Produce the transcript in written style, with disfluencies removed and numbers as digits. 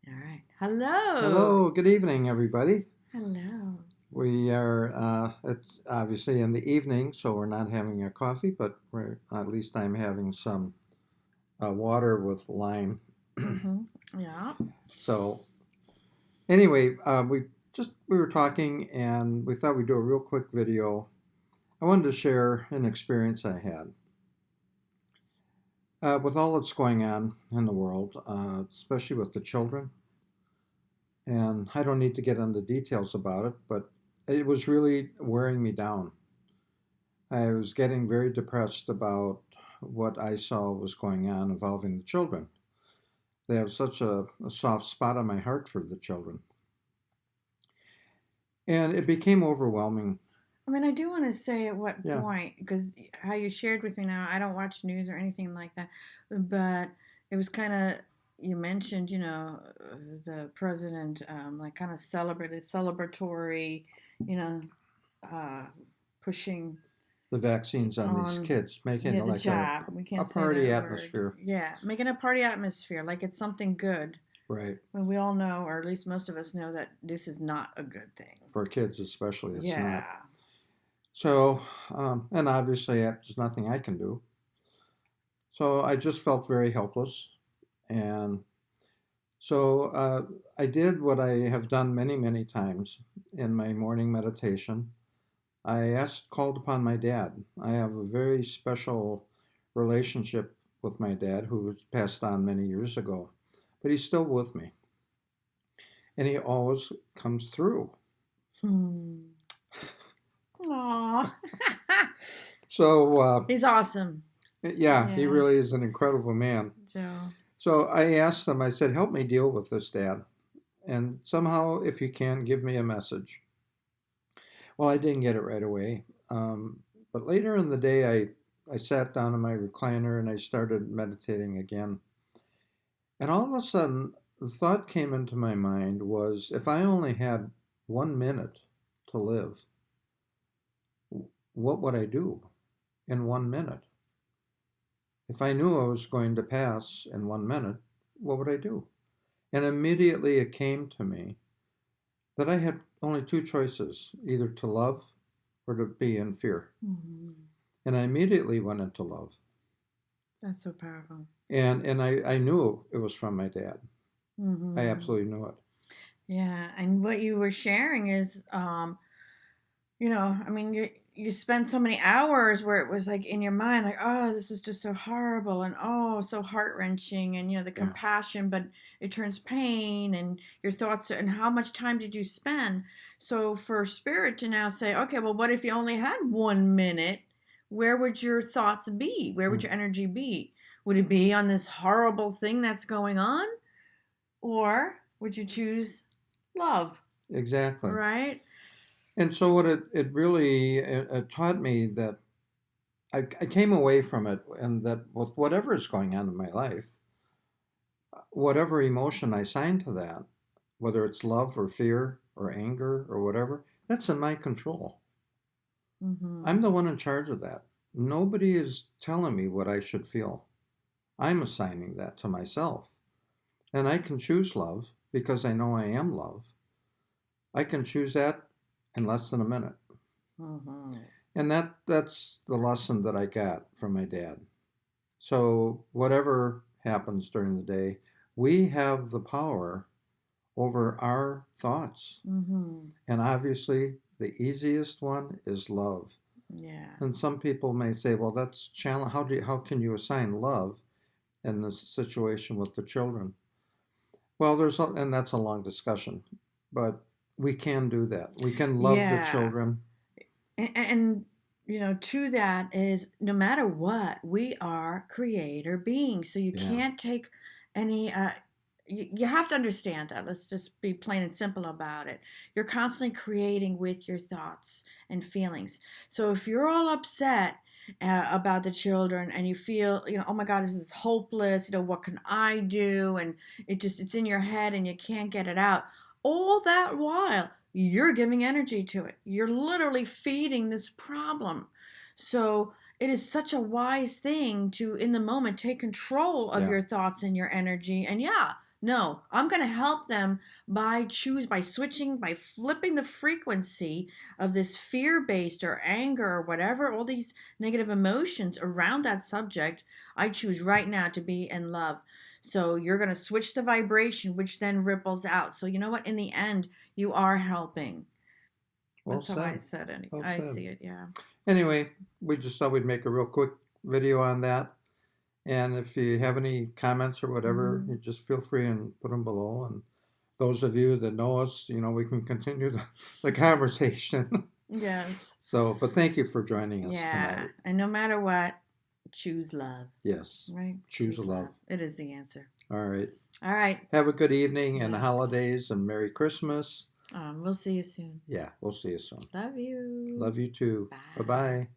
All right. Hello. Hello, good evening, everybody. Hello. It's obviously in the evening, so we're not having a coffee, but at least I'm having some water with lime. Mm-hmm. Yeah. So, anyway, we were talking and we thought we'd do a real quick video. I wanted to share an experience I had. With all that's going on in the world, especially with the children, and I don't need to get into details about it, but it was really wearing me down. I was getting very depressed about what I saw was going on involving the children. They have such a soft spot on my heart for the children. And it became overwhelming. I mean, I do want to say at what Yeah, point, because how you shared with me now, I don't watch news or anything like that, but it was kind of, you mentioned, the president, like kind of celebrated, celebratory, you know, uh, pushing the vaccines on these on, kids, making yeah, it the like jab. We a can't say party that word. atmosphere. Yeah, making a party atmosphere like it's something good. Right. When we all know, or at least most of us know, that this is not a good thing. For kids, especially, it's Yeah. not. So, and obviously, there's nothing I can do. So I just felt very helpless. And so I did what I have done many, many times in my morning meditation. Called upon my dad. I have a very special relationship with my dad, who was passed on many years ago, but he's still with me, and he always comes through. Hmm. Aw. So, He's awesome. yeah, he Yeah, really is an incredible man. Joe. So I asked him, I said, help me deal with this, Dad, and somehow, if you can, give me a message. Well, I didn't get it right away. But later in the day, I sat down in my recliner and I started meditating again. And all of a sudden, the thought came into my mind was if I only had 1 minute to live, what would I do in 1 minute? If I knew I was going to pass in 1 minute, what would I do? And immediately it came to me that I had only two choices, either to love or to be in fear. Hmm. And I immediately went into love. That's so powerful. And I knew it was from my dad. I Hmm. absolutely knew it. Yeah, and what you were sharing is, I mean, you spend so many hours where it was like in your mind, like, oh, this is just so horrible, and oh, so heart wrenching, and the Yeah. compassion, but it turns pain, and your thoughts, and how much time did you spend? So for spirit to now say, okay, well, what if you only had 1 minute? Where would your thoughts be? Where would Mm, your energy be? Would it be on this horrible thing that's going on, or would you choose love? exactly. Right? And so what it really it taught me that I came away from it and that with whatever is going on in my life, whatever emotion I assign to that, whether it's love or fear or anger or whatever, that's in my control. Mm-hmm. I'm the one in charge of that. Nobody is telling me what I should feel. I'm assigning that to myself. And I can choose love because I know I am love. I can choose that in less than a minute. Mm-hmm. And that's the lesson that I got from my dad. So whatever happens during the day, we have the power over our thoughts. Mm-hmm. And obviously the easiest one is love. Yeah. And some people may say, well, that's challenge. How can you assign love in this situation with the children? Well, and that's a long discussion, but we can do that. We can love the Yeah. children. And to that is, no matter what, we are creator beings. So you Yeah. can't take any you have to understand that. Let's just be plain and simple about it. You're constantly creating with your thoughts and feelings. So if you're all upset about the children, and you feel, oh my God, this is hopeless, what can I do? And it's in your head and you can't get it out. All that while you're giving energy to it. You're literally feeding this problem. So it is such a wise thing to, in the moment, take control of Yeah. your thoughts and your energy. And yeah, No, I'm going to help them by switching, by flipping the frequency of this fear based or anger or whatever, all these negative emotions around that subject. I choose right now to be in love. So you're going to switch the vibration, which then ripples out. So you know what? In the end, you are helping. Well That's how I said. said it. Well I said. see it. Yeah. Anyway, we just thought we'd make a real quick video on that. And if you have any comments or whatever, Hmm. you just feel free and put them below. And those of you that know us, we can continue the conversation. Yes. So, but thank you for joining us Yeah. tonight. And no matter what, choose love. Yes, Right? choose Choose love. love. It is the answer. All right. All right. Have a good evening and Yes. holidays and Merry Christmas. We'll see you soon. Yeah, we'll see you soon. Love you. Love you too. Bye Bye. bye.